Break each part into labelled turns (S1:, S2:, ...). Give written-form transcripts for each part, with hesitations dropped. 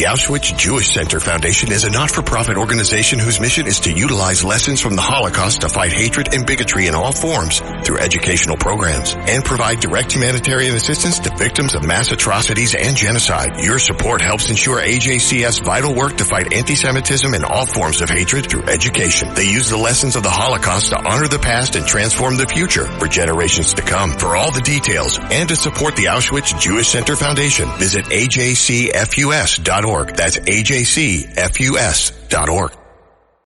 S1: The Auschwitz Jewish Center Foundation is a not-for-profit organization whose mission is to utilize lessons from the Holocaust to fight hatred and bigotry in all forms through educational programs and provide direct humanitarian assistance to victims of mass atrocities and genocide. Your support helps ensure AJCF's vital work to fight anti-Semitism and all forms of hatred through education. They use the lessons of the Holocaust to honor the past and transform the future for generations to come. For all the details and to support the Auschwitz Jewish Center Foundation, visit ajcfus.org. That's ajcfus.org.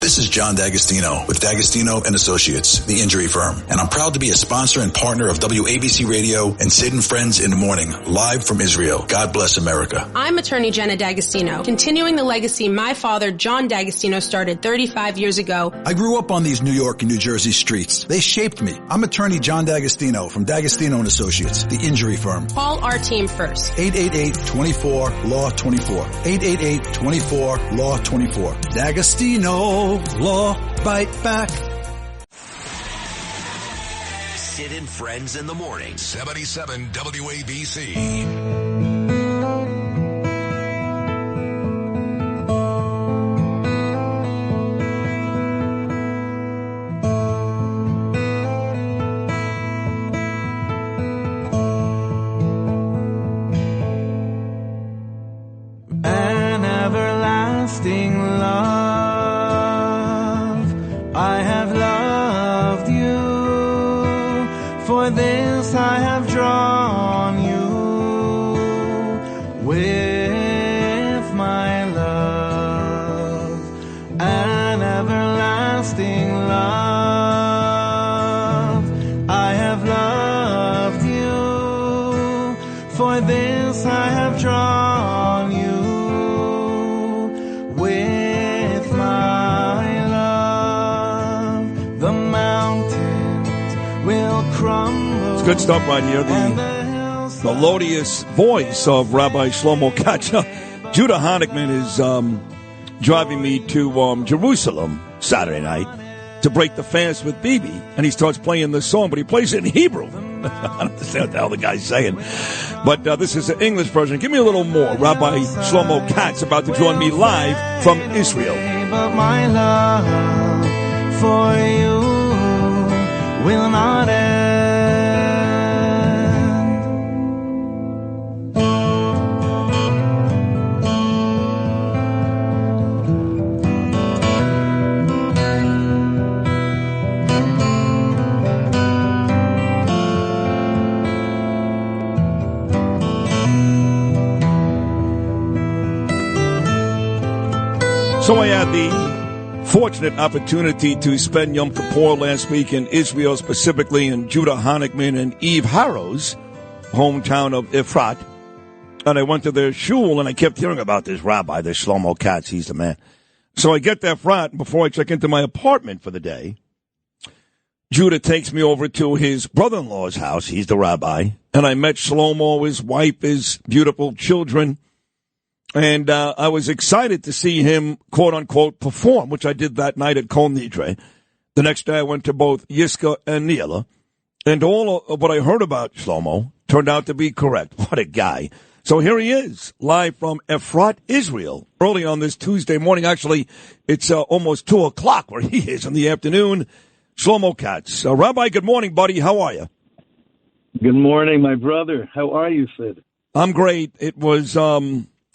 S2: This is John D'Agostino with D'Agostino and Associates, the injury firm, and I'm proud to be a sponsor and partner of WABC Radio and Sid and Friends in the Morning, live from Israel. God bless America.
S3: I'm attorney Jenna D'Agostino, continuing the legacy my father, John D'Agostino, started 35 years ago.
S4: I grew up on these New York and New Jersey streets. They shaped me. I'm attorney John D'Agostino from D'Agostino and Associates, the injury firm.
S3: Call our team first.
S4: 888-24-LAW-24. 888-24-LAW-24. D'Agostino. Law Bite Back.
S5: Sid and Friends in the Morning.
S6: 77 WABC.
S7: An everlasting love. I have loved you, for this I have drawn you with my love, an everlasting love. I have loved you, for this I have drawn you with my love. The mountains will crumble.
S8: It's good stuff right here. The melodious voice of Rabbi Shlomo Katz. Judah Honickman is driving me to Jerusalem Saturday night to break the fast with Bibi, and he starts playing this song, but he plays it in Hebrew. I don't understand what the hell the guy's saying. But this is the English version. Give me a little more. Rabbi Shlomo Katz about to join me live from Israel.
S7: But my love for you will not end.
S8: So I had the fortunate opportunity to spend Yom Kippur last week in Israel, specifically in Judah Honickman and Eve Harrow's hometown of Efrat. And I went to their shul, and I kept hearing about this rabbi, this Shlomo Katz. He's the man. So I get to Efrat, and before I check into my apartment for the day, Judah takes me over to his brother-in-law's house. He's the rabbi. And I met Shlomo, his wife, his beautiful children. And I was excited to see him, quote-unquote, perform, which I did that night at Kol Nidre. The next day I went to both Yiska and Neela. And all of what I heard about Shlomo turned out to be correct. What a guy. So here he is, live from Efrat, Israel, early on this Tuesday morning. Actually, it's almost 2 o'clock where he is in the afternoon. Shlomo Katz. Rabbi, good morning, buddy. How are you?
S9: Good morning, my brother. How are you, Sid?
S8: I'm great. It was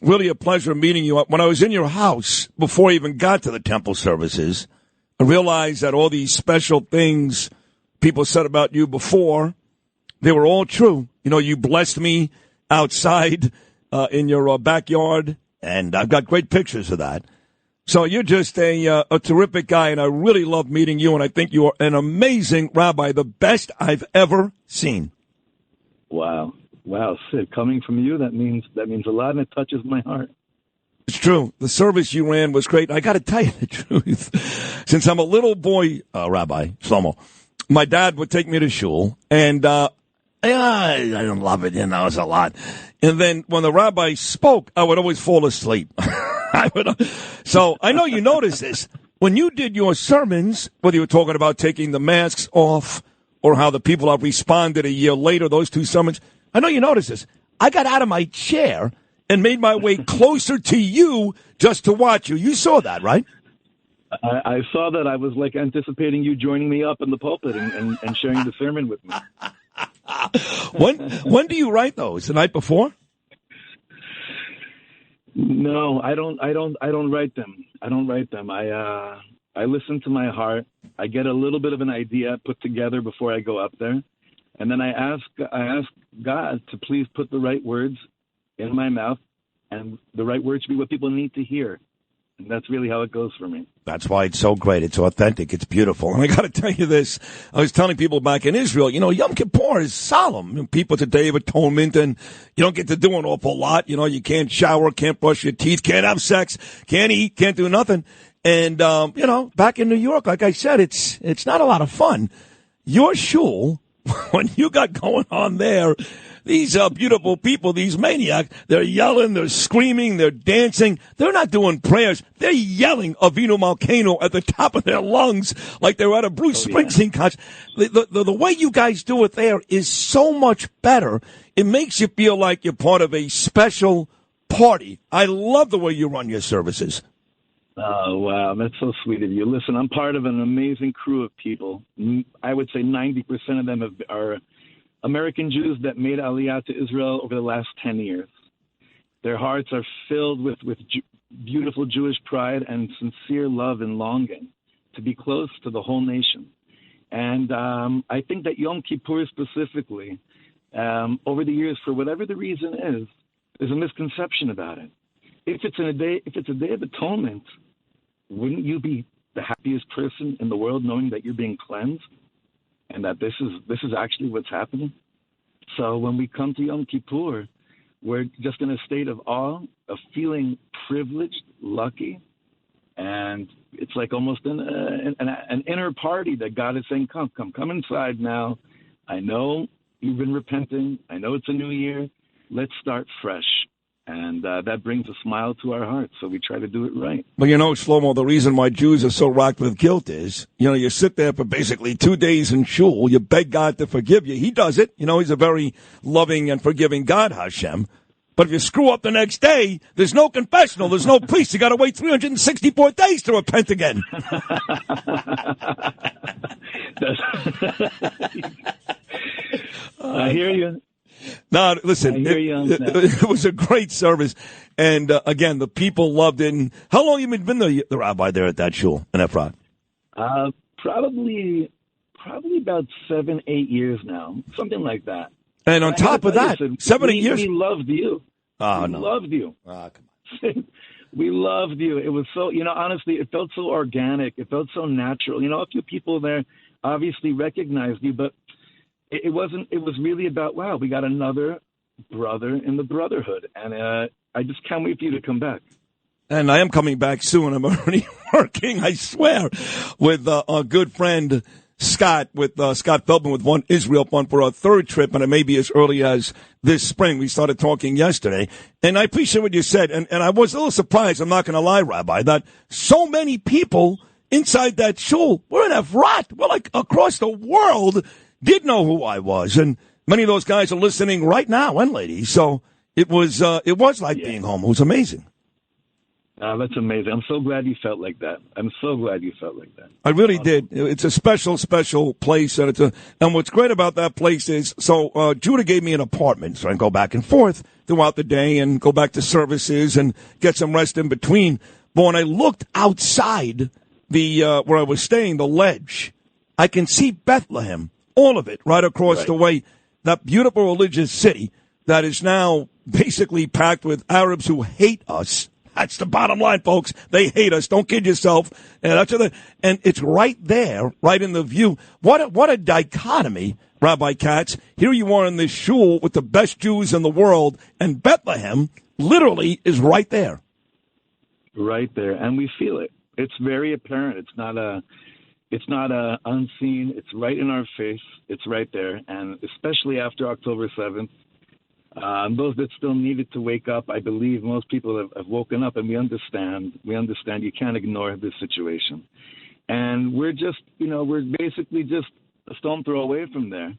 S8: really a pleasure meeting you. When I was in your house, before I even got to the temple services, I realized that all these special things people said about you before, they were all true. You know, you blessed me outside in your backyard, and I've got great pictures of that. So you're just a terrific guy, and I really love meeting you, and I think you are an amazing rabbi, the best I've ever seen.
S9: Wow. Wow, Sid, coming from you, that means a lot, and it touches my heart.
S8: It's true. The service you ran was great. I got to tell you the truth. Since I'm a little boy, Rabbi Shlomo, my dad would take me to shul, and I didn't love it. You know, it was a lot. And then when the rabbi spoke, I would always fall asleep. So I know you noticed this. When you did your sermons, whether you were talking about taking the masks off or how the people have responded a year later, those two sermons, I know you noticed this. I got out of my chair and made my way closer to you just to watch you. You saw that, right?
S9: I saw that. I was like anticipating you joining me up in the pulpit and sharing the sermon with me.
S8: When do you write those? The night before?
S9: No, I don't write them. I don't write them. I listen to my heart. I get a little bit of an idea put together before I go up there, and then I ask God to please put the right words in my mouth, and the right words should be what people need to hear. And that's really how it goes for me.
S8: That's why it's so great. It's authentic. It's beautiful. And I got to tell you this. I was telling people back in Israel, Yom Kippur is solemn. People, it's a day of atonement, and you don't get to do an awful lot. You can't shower, can't brush your teeth, can't have sex, can't eat, can't do nothing. And, back in New York, like I said, it's not a lot of fun. Your shul, when you got going on there, these beautiful people, these maniacs, they're yelling, they're screaming, they're dancing. They're not doing prayers. They're yelling Avinu Malkeinu at the top of their lungs like they're at a Bruce Springsteen concert. The way you guys do it there is so much better. It makes you feel like you're part of a special party. I love the way you run your services.
S9: Oh, wow. That's so sweet of you. Listen, I'm part of an amazing crew of people. I would say 90% of them are American Jews that made Aliyah to Israel over the last 10 years. Their hearts are filled with beautiful Jewish pride and sincere love and longing to be close to the whole nation. And I think that Yom Kippur specifically, over the years, for whatever the reason is, there's a misconception about it. If it's a day of atonement, wouldn't you be the happiest person in the world knowing that you're being cleansed and that this is actually what's happening? So when we come to Yom Kippur, we're just in a state of awe, of feeling privileged, lucky, and it's like almost an inner party that God is saying, come inside now. I know you've been repenting. I know it's a new year. Let's start fresh. And that brings a smile to our hearts, so we try to do it right.
S8: Well, Shlomo, the reason why Jews are so rocked with guilt is, you sit there for basically 2 days in shul, you beg God to forgive you. He does it. He's a very loving and forgiving God, Hashem. But if you screw up the next day, there's no confessional, there's no priest. You got to wait 364 days to repent again.
S9: I hear you.
S8: No, listen, it was a great service. And, again, the people loved it. And how long have you been the rabbi there at that shul in Efrat?
S9: Probably about 7-8 years now, something like that.
S8: And on top of that, 7 8 years?
S9: We loved you.
S8: Oh,
S9: we loved you.
S8: Oh, come on.
S9: We loved you. It was so, honestly, it felt so organic. It felt so natural. A few people there obviously recognized you, but it wasn't. It was really about, wow, we got another brother in the brotherhood, and I just can't wait for you to come back.
S8: And I am coming back soon. I'm already working, I swear, with our good friend Scott, with Scott Feldman with One Israel Fund for our third trip, and it may be as early as this spring. We started talking yesterday, and I appreciate what you said. And I was a little surprised, I'm not going to lie, Rabbi, that so many people inside that shul were in Efrat. Well, like across the world, did know who I was, and many of those guys are listening right now, and ladies. So it was like being home. It was amazing.
S9: That's amazing. I'm so glad you felt like that.
S8: I really did. It's a special, special place, and and what's great about that place is, so Judah gave me an apartment, so I can go back and forth throughout the day and go back to services and get some rest in between. But when I looked outside the where I was staying, the ledge, I can see Bethlehem. All of it, right across the way, that beautiful religious city that is now basically packed with Arabs who hate us. That's the bottom line, folks. They hate us. Don't kid yourself. And it's right there, right in the view. What a dichotomy, Rabbi Katz. Here you are in this shul with the best Jews in the world, and Bethlehem literally is right there.
S9: Right there, and we feel it. It's very apparent. It's not unseen. It's right in our face. It's right there. And especially after October 7th, those that still needed to wake up, I believe most people have woken up, and we understand. We understand you can't ignore this situation. And we're basically just a stone throw away from there.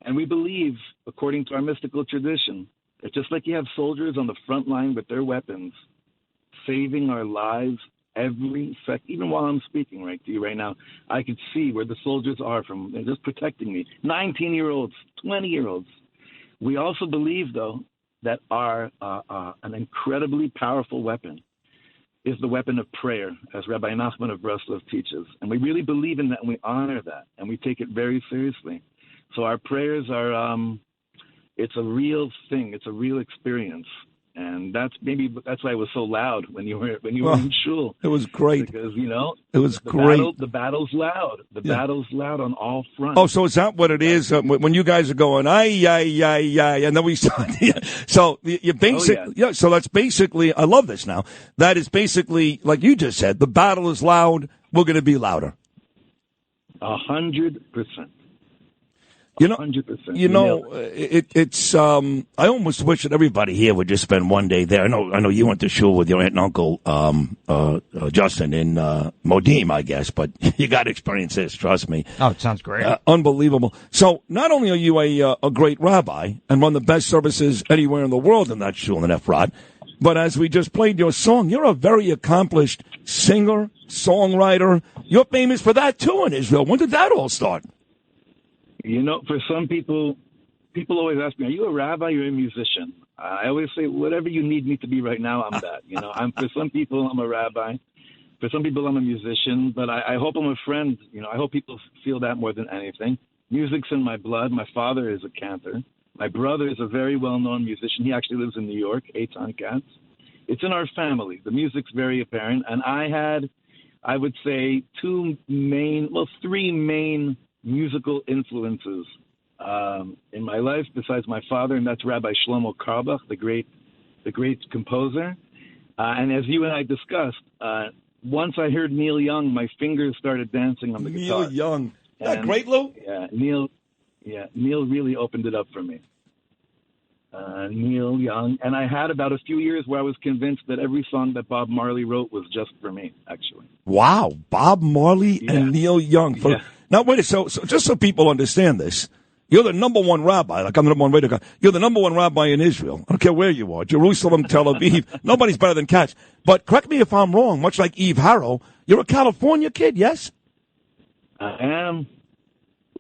S9: And we believe, according to our mystical tradition, It's just like you have soldiers on the front line with their weapons, saving our lives every second. Even while I'm speaking right to you right now, I could see where the soldiers are from. They're just protecting me. 19-year-olds, 20-year-olds. We also believe, though, that our an incredibly powerful weapon is the weapon of prayer, as Rabbi Nachman of Breslov teaches. And we really believe in that, and we honor that, and we take it very seriously. So our prayers are, it's a real thing. It's a real experience. And that's why it was so loud when you were in shul.
S8: It was great
S9: because
S8: it was great.
S9: The battle's loud. Battle's loud on all fronts.
S8: Oh, so is that what it is? When you guys are going, and then we start. So you basically, So that's basically. I love this now. That is basically like you just said. The battle is loud. We're going to be louder.
S9: 100%. 100%.
S8: It's. I almost wish that everybody here would just spend one day there. I know you went to shul with your aunt and uncle, Justin in Modim, I guess, but you got to experience this. Trust me.
S10: Oh, it sounds great.
S8: Unbelievable. So not only are you a great rabbi and one of the best services anywhere in the world in that shul in Efrat, but as we just played your song, you're a very accomplished singer, songwriter. You're famous for that too in Israel. When did that all start?
S9: For some people always ask me, are you a rabbi or a musician? I always say, whatever you need me to be right now, I'm that. For some people, I'm a rabbi. For some people, I'm a musician. But I hope I'm a friend. I hope people feel that more than anything. Music's in my blood. My father is a cantor. My brother is a very well-known musician. He actually lives in New York, Eitan Katz. It's in our family. The music's very apparent. And I had, I would say, three main musical influences in my life besides my father, and that's Rabbi Shlomo Katz, the great composer. And as you and I discussed, once I heard Neil Young, my fingers started dancing on the guitar.
S8: Neil Young, that great, Lou?
S9: Yeah, Neil really opened it up for me. Neil Young, and I had about a few years where I was convinced that every song that Bob Marley wrote was just for me. Actually,
S8: wow, Bob Marley and Neil Young. Now, wait, so just so people understand this, you're the number one rabbi, like I'm the number one radio guy. You're the number one rabbi in Israel. I don't care where you are, Jerusalem, Tel Aviv. Nobody's better than Katz. But correct me if I'm wrong, much like Eve Harrow, you're a California kid, yes?
S9: I am.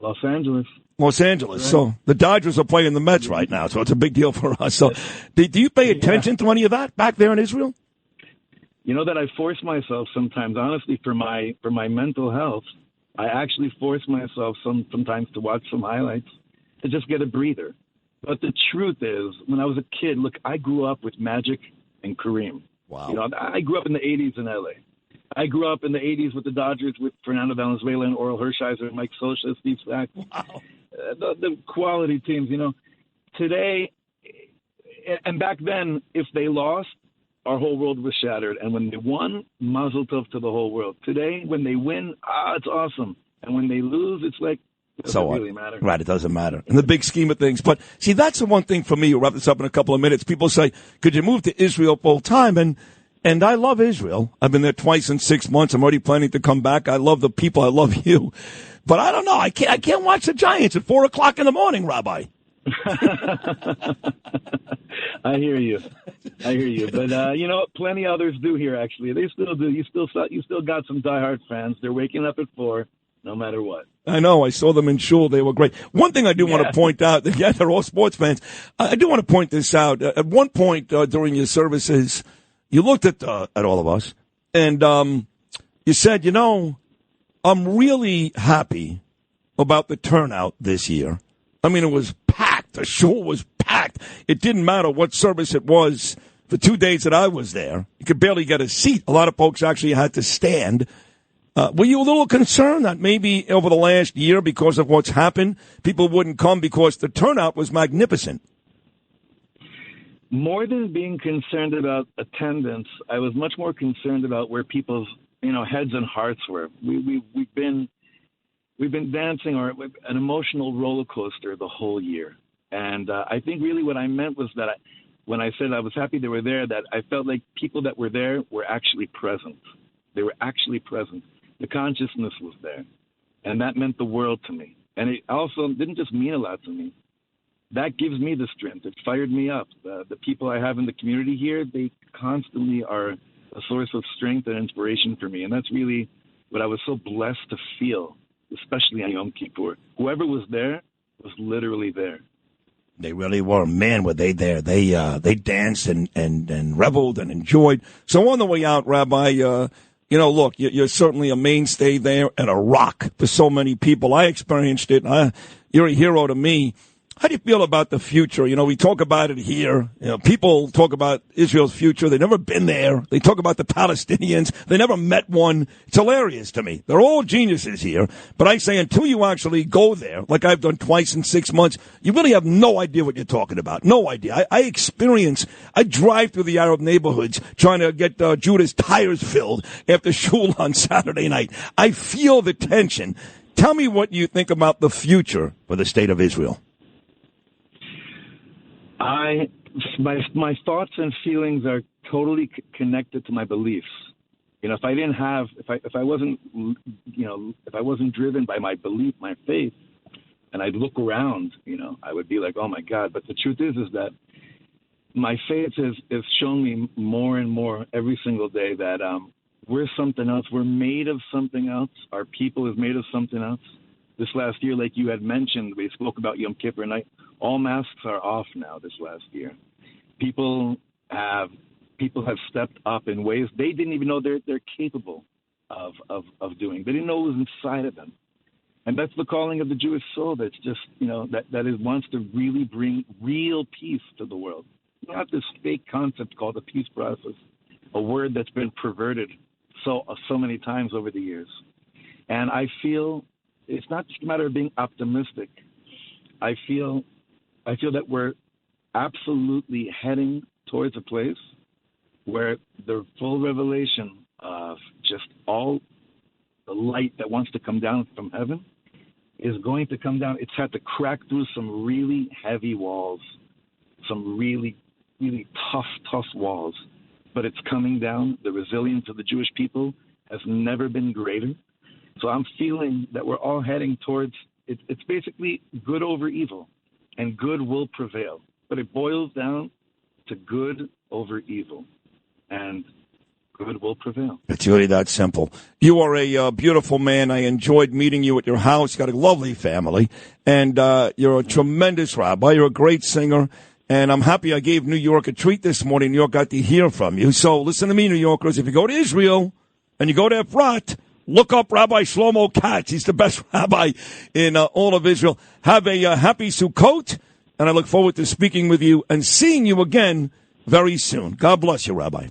S9: Los Angeles.
S8: Right. So the Dodgers are playing the Mets right now, so it's a big deal for us. So do you pay attention to any of that back there in Israel?
S9: That I force myself sometimes, honestly, for my mental health. I actually force myself sometimes to watch some highlights to just get a breather. But the truth is, when I was a kid, look, I grew up with Magic and Kareem.
S8: Wow.
S9: I grew up in the 80s in L.A. I grew up in the 80s with the Dodgers with Fernando Valenzuela and Oral Hershiser and Mike Scioscia, Steve Sack.
S8: Wow.
S9: The quality teams, Today, and back then, if they lost, our whole world was shattered. And when they won, mazel tov to the whole world. Today, when they win, it's awesome. And when they lose, it's like, it doesn't really matter.
S8: Right, it doesn't matter in the big scheme of things. But, see, that's the one thing for me. We'll wrap this up in a couple of minutes. People say, could you move to Israel full time? And I love Israel. I've been there twice in 6 months. I'm already planning to come back. I love the people. I love you. But I don't know. I can't watch the Giants at 4 o'clock in the morning, Rabbi.
S9: I hear you. But plenty others do here. Actually, they still do. You still got some diehard fans. They're waking up at 4, no matter what.
S8: I know. I saw them in shul. They were great. One thing I do want to point out. Yeah, they're all sports fans. I do want to point this out. At one point during your services, you looked at all of us, and you said, I'm really happy about the turnout this year. I mean, it was packed. The shul was packed. It didn't matter what service it was. The 2 days that I was there, you could barely get a seat. A lot of folks actually had to stand. Were you a little concerned that maybe over the last year, because of what's happened, people wouldn't come because the turnout was magnificent?
S9: More than being concerned about attendance, I was much more concerned about where people's heads and hearts were. We've been dancing an emotional roller coaster the whole year. And I think really what I meant was that when I said I was happy they were there, that I felt like people that were there were actually present. They were actually present. The consciousness was there. And that meant the world to me. And it also didn't just mean a lot to me. that gives me the strength. It fired me up. The people I have in the community here, they constantly are a source of strength and inspiration for me. And that's really what I was so blessed to feel, especially on Yom Kippur. Whoever was there was literally there.
S8: They really were. Man, were they there. They danced and reveled and enjoyed. So on the way out, Rabbi, look, you're certainly a mainstay there and a rock for so many people. I experienced it. You're a hero to me. How do you feel about the future? We talk about it here. People talk about Israel's future. They've never been there. They talk about the Palestinians. They never met one. It's hilarious to me. They're all geniuses here. But I say until you actually go there, like I've done twice in 6 months, you really have no idea what you're talking about. No idea. I drive through the Arab neighborhoods trying to get Judah's tires filled after shul on Saturday night. I feel the tension. Tell me what you think about the future for the state of Israel.
S9: My thoughts and feelings are totally connected to my beliefs. If I wasn't driven by my belief, my faith, and I'd look around, I would be like, oh my God. But the truth is that my faith is showing me more and more every single day that we're something else. We're made of something else. Our people is made of something else. This last year, like you had mentioned, we spoke about Yom Kippur night. All masks are off now this last year. People have stepped up in ways they didn't even know they're capable of doing. They didn't know it was inside of them. And that's the calling of the Jewish soul that's just, that wants to really bring real peace to the world. Not this fake concept called the peace process, a word that's been perverted so many times over the years. And I feel it's not just a matter of being optimistic. I feel that we're absolutely heading towards a place where the full revelation of just all the light that wants to come down from heaven is going to come down. It's had to crack through some really heavy walls, some really, really tough walls. But it's coming down. The resilience of the Jewish people has never been greater. So I'm feeling that we're all heading towards it's basically good over evil, and good will prevail. But it boils down to good over evil, and good will prevail.
S8: It's really that simple. You are a beautiful man. I enjoyed meeting you at your house. You got a lovely family, and you're a tremendous rabbi. You're a great singer. And I'm happy I gave New York a treat this morning. New York got to hear from you. So listen to me, New Yorkers. If you go to Israel and you go to Efrat, look up Rabbi Shlomo Katz. He's the best rabbi in all of Israel. Have a happy Sukkot, and I look forward to speaking with you and seeing you again very soon. God bless you, Rabbi.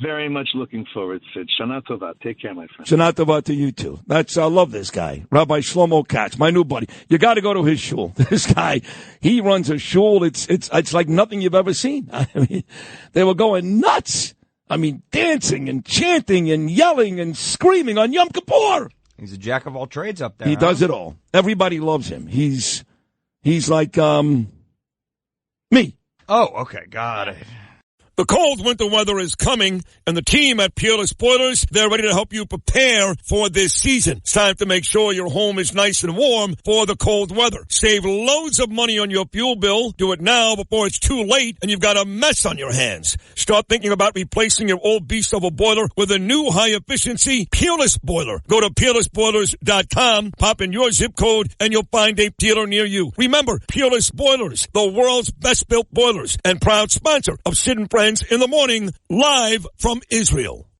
S9: Very much looking forward, Sid. Shana Tova. Take care, my friend.
S8: Shana Tova to you, too. I love this guy, Rabbi Shlomo Katz, my new buddy. You got to go to his shul. This guy, he runs a shul. It's like nothing you've ever seen. I mean, they were going nuts. I mean, dancing and chanting and yelling and screaming on Yom Kippur.
S10: He's a jack of all trades up there.
S8: He does it all. Everybody loves him. He's like me.
S10: Oh, okay. Got it.
S8: The cold winter weather is coming, and the team at Peerless Spoilers, they're ready to help you prepare for this season. It's time to make sure your home is nice and warm for the cold weather. Save loads of money on your fuel bill. Do it now before it's too late and you've got a mess on your hands. Start thinking about replacing your old beast of a boiler with a new high-efficiency Peerless Boiler. Go to PeerlessBoilers.com, pop in your zip code, and you'll find a dealer near you. Remember, Peerless Boilers, the world's best-built boilers, and proud sponsor of Sid and Friends in the Morning, live from Israel.